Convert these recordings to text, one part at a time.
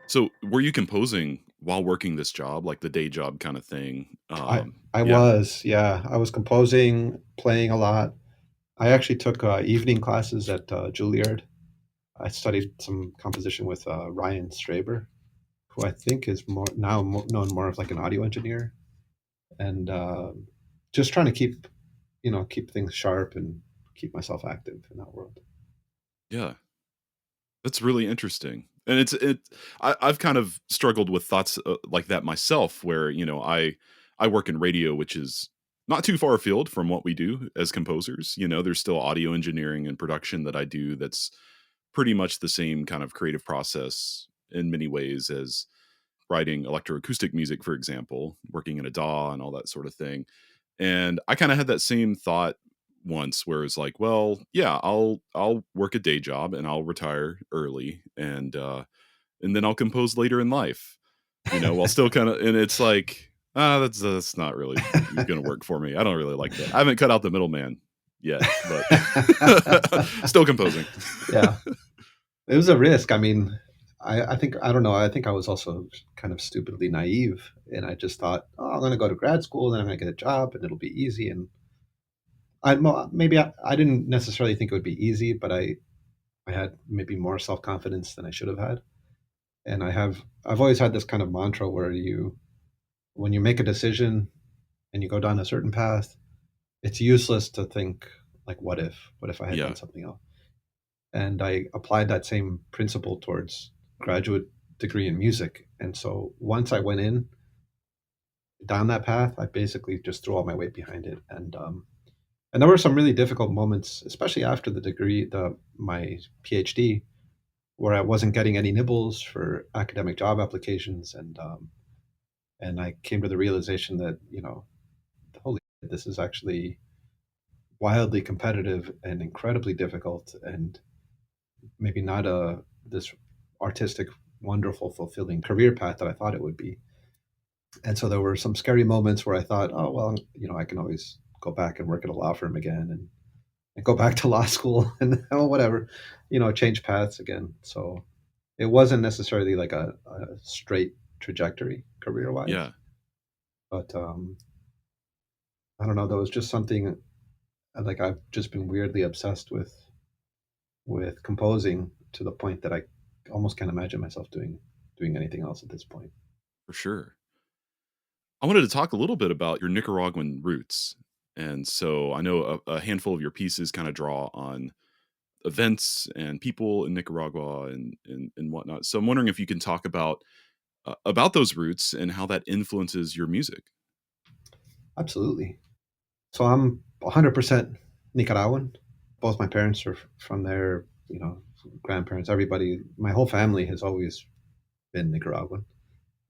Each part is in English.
So, were you composing while working this job, like the day job kind of thing? I Yeah. was, yeah. I was composing, playing a lot. I actually took evening classes at Juilliard. I studied some composition with Ryan Straber, who I think is known more of like an audio engineer, and just trying to keep things sharp and keep myself active in that world. Yeah. That's really interesting. And I've kind of struggled with thoughts like that myself where, I work in radio, which is not too far afield from what we do as composers. There's still audio engineering and production that I do that's pretty much the same kind of creative process in many ways as writing electroacoustic music, for example, working in a DAW and all that sort of thing. And I kind of had that same thought once where it's like, well, yeah, I'll work a day job and I'll retire early and then I'll compose later in life. While still kind of and it's like, that's not really gonna work for me. I don't really like that. I haven't cut out the middleman yet, but still composing. Yeah, it was a risk. I mean, I think I don't know. I think I was also kind of stupidly naive, and I just thought, oh, I'm going to go to grad school, then I'm going to get a job, and it'll be easy. And maybe I didn't necessarily think it would be easy, but I had maybe more self confidence than I should have had. And I've always had this kind of mantra where when you make a decision and you go down a certain path, it's useless to think like, what if I had done Yeah. something else? And I applied that same principle towards graduate degree in music. And so once I went in down that path, I basically just threw all my weight behind it. And there were some really difficult moments, especially after the degree, my PhD, where I wasn't getting any nibbles for academic job applications, and I came to the realization that holy, this is actually wildly competitive and incredibly difficult, and maybe not a this artistic, wonderful, fulfilling career path that I thought it would be. And so there were some scary moments where I thought, oh well, I can always go back and work at a law firm again, and go back to law school and oh, whatever, change paths again. So it wasn't necessarily like a straight trajectory career wise, Yeah. but I don't know. There was just something like I've just been weirdly obsessed with composing to the point that I almost can't imagine myself doing anything else at this point. For sure. I wanted to talk a little bit about your Nicaraguan roots. And so I know a handful of your pieces kind of draw on events and people in Nicaragua and whatnot. So I'm wondering if you can talk about those roots and how that influences your music. Absolutely. So I'm 100% Nicaraguan. Both my parents are from there. Grandparents, everybody. My whole family has always been Nicaraguan.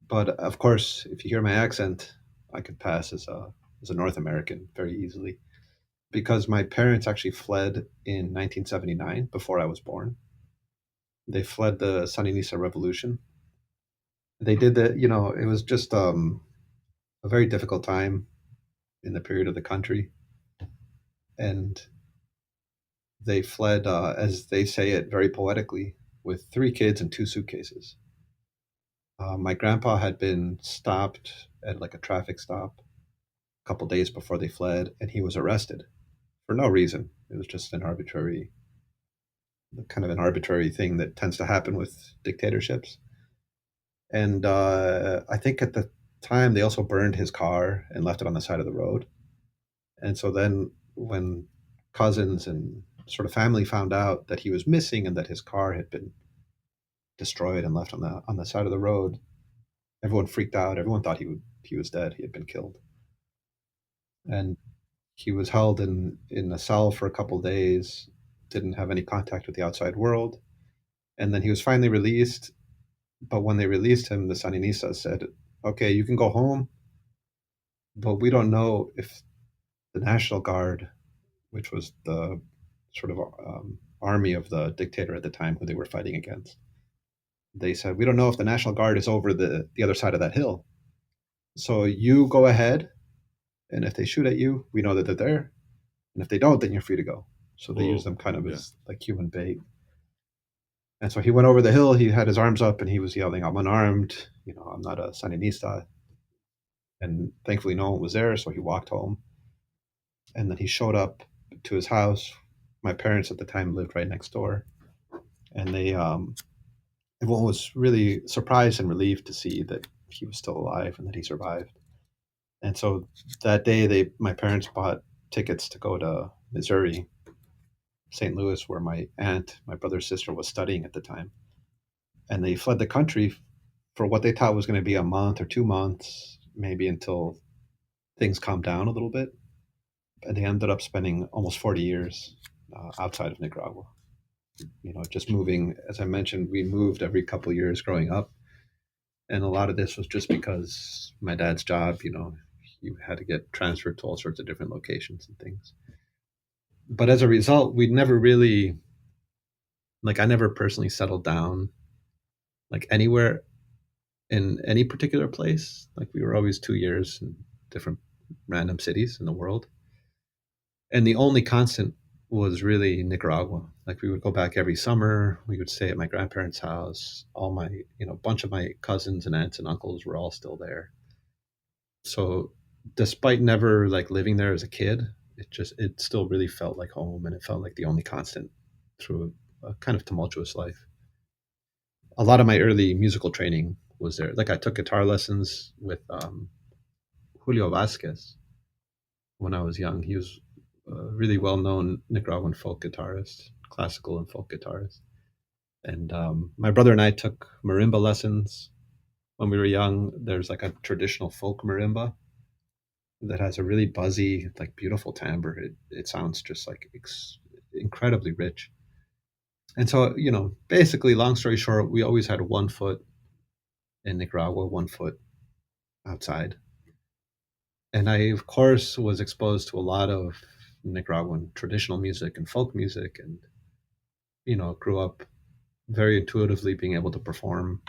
But of course, if you hear my accent, I could pass as a North American very easily because my parents actually fled in 1979 before I was born. They fled the Sandinista revolution. They did that, it was just a very difficult time in the period of the country. And they fled, as they say it very poetically, with three kids and two suitcases. My grandpa had been stopped at like a traffic stop a couple days before they fled, and he was arrested for no reason. It was just kind of an arbitrary thing that tends to happen with dictatorships. And I think at the time they also burned his car and left it on the side of the road. And so then when cousins and sort of family found out that he was missing and that his car had been destroyed and left on the side of the road, everyone freaked out. Everyone thought he was dead. He had been killed. And he was held in a cell for a couple days, didn't have any contact with the outside world. And then he was finally released. But when they released him, the Sandinistas said, okay, you can go home, but we don't know if the National Guard, which was the sort of army of the dictator at the time who they were fighting against, they said, we don't know if the National Guard is over the other side of that hill. So you go ahead, and if they shoot at you, we know that they're there. And if they don't, then you're free to go. So they use Whoa. them kind of Yeah. as like human bait. And so he went over the hill. He had his arms up and he was yelling, "I'm unarmed. I'm not a Sandinista." And thankfully, no one was there. So he walked home. And then he showed up to his house. My parents at the time lived right next door. And everyone was really surprised and relieved to see that he was still alive and that he survived. And so that day, my parents bought tickets to go to Missouri, St. Louis, where my aunt, my brother's sister, was studying at the time. And they fled the country for what they thought was going to be a month or 2 months, maybe until things calmed down a little bit. And they ended up spending almost 40 years outside of Nicaragua. Just moving, as I mentioned, we moved every couple of years growing up. And a lot of this was just because my dad's job, you had to get transferred to all sorts of different locations and things. But as a result, we never really, I never personally settled down anywhere in any particular place. We were always 2 years in different random cities in the world. And the only constant was really Nicaragua. We would go back every summer. We would stay at my grandparents' house. All my, bunch of my cousins and aunts and uncles were all still there. So despite never living there as a kid, it still really felt like home, and it felt like the only constant through a kind of tumultuous life. A lot of my early musical training was there. I took guitar lessons with Julio Vásquez when I was young. He was a really well-known Nicaraguan folk guitarist, classical and folk guitarist. And my brother and I took marimba lessons when we were young. There's a traditional folk marimba that has a really buzzy, beautiful timbre. It sounds just incredibly rich. And so, basically, long story short, we always had one foot in Nicaragua, one foot outside. And I, of course, was exposed to a lot of Nicaraguan traditional music and folk music, and grew up very intuitively being able to perform,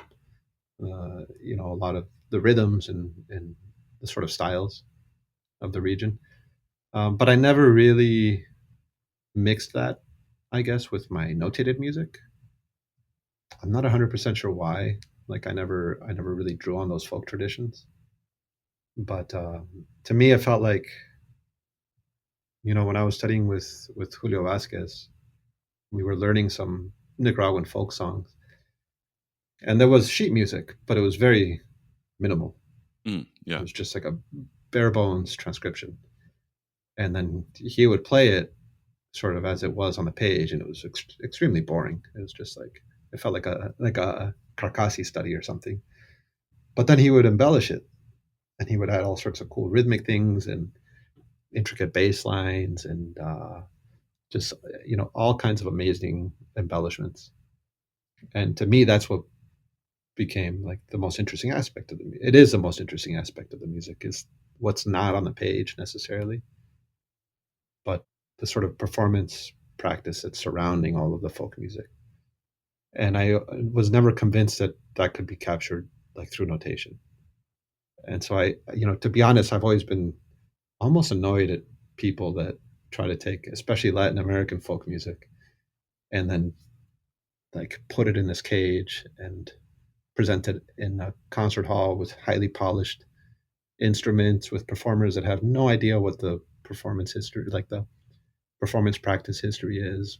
a lot of the rhythms and the sort of styles of the region. But I never really mixed that, I guess, with my notated music. I'm not 100% sure why. I never really drew on those folk traditions. But to me, it felt like, when I was studying with Julio Vásquez, we were learning some Nicaraguan folk songs, and there was sheet music, but it was very minimal. Yeah. It was just a bare bones transcription, and then he would play it sort of as it was on the page, and it was extremely boring. It was just it felt like a Carcassi study or something. But then he would embellish it, and he would add all sorts of cool rhythmic things and intricate bass lines and just all kinds of amazing embellishments. And to me, that's what became the most interesting aspect of it is the most interesting aspect of the music, is what's not on the page necessarily, but the sort of performance practice that's surrounding all of the folk music. And I was never convinced that that could be captured through notation. And so to be honest, I've always been almost annoyed at people that try to take, especially Latin American folk music, and then put it in this cage and present it in a concert hall with highly polished instruments with performers that have no idea what the performance history, the performance practice history is.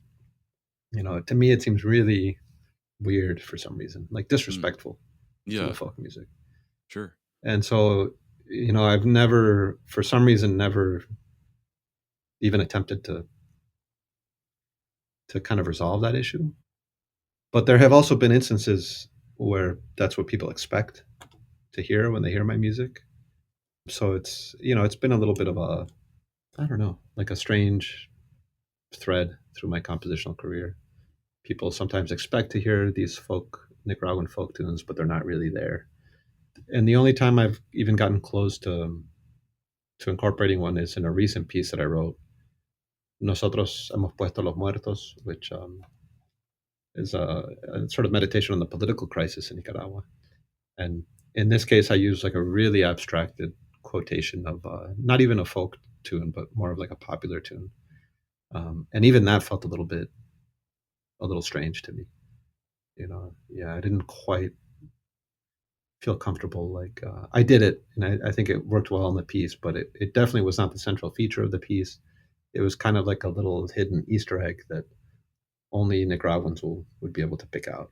To me, it seems really weird for some reason, disrespectful to the folk music. Sure. And so, I've never, for some reason, never even attempted to kind of resolve that issue. But there have also been instances where that's what people expect to hear when they hear my music. So it's been a little bit of a, I don't know, a strange thread through my compositional career. People sometimes expect to hear these Nicaraguan folk tunes, but they're not really there. And the only time I've even gotten close to incorporating one is in a recent piece that I wrote, Nosotros hemos puesto los muertos, which is a sort of meditation on the political crisis in Nicaragua. And in this case, I use a really abstracted quotation of not even a folk tune, but more of a popular tune. And even that felt a little strange to me. Yeah, I didn't quite feel comfortable. Like I did it, and I think it worked well on the piece, but it definitely was not the central feature of the piece. It was kind of like a little hidden Easter egg that only Nicaraguans would be able to pick out.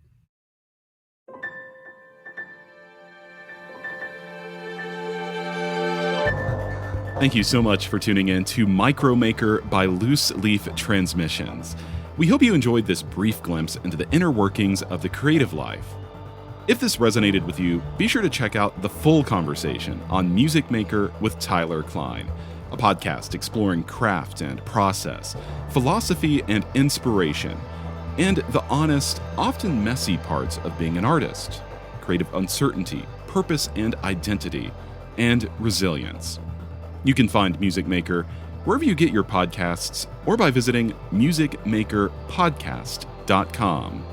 Thank you so much for tuning in to Micromaker by Loose Leaf Transmissions. We hope you enjoyed this brief glimpse into the inner workings of the creative life. If this resonated with you, be sure to check out the full conversation on Music Maker with Tyler Klein, a podcast exploring craft and process, philosophy and inspiration, and the honest, often messy parts of being an artist, creative uncertainty, purpose and identity, and resilience. You can find Music Maker wherever you get your podcasts or by visiting musicmakerpodcast.com.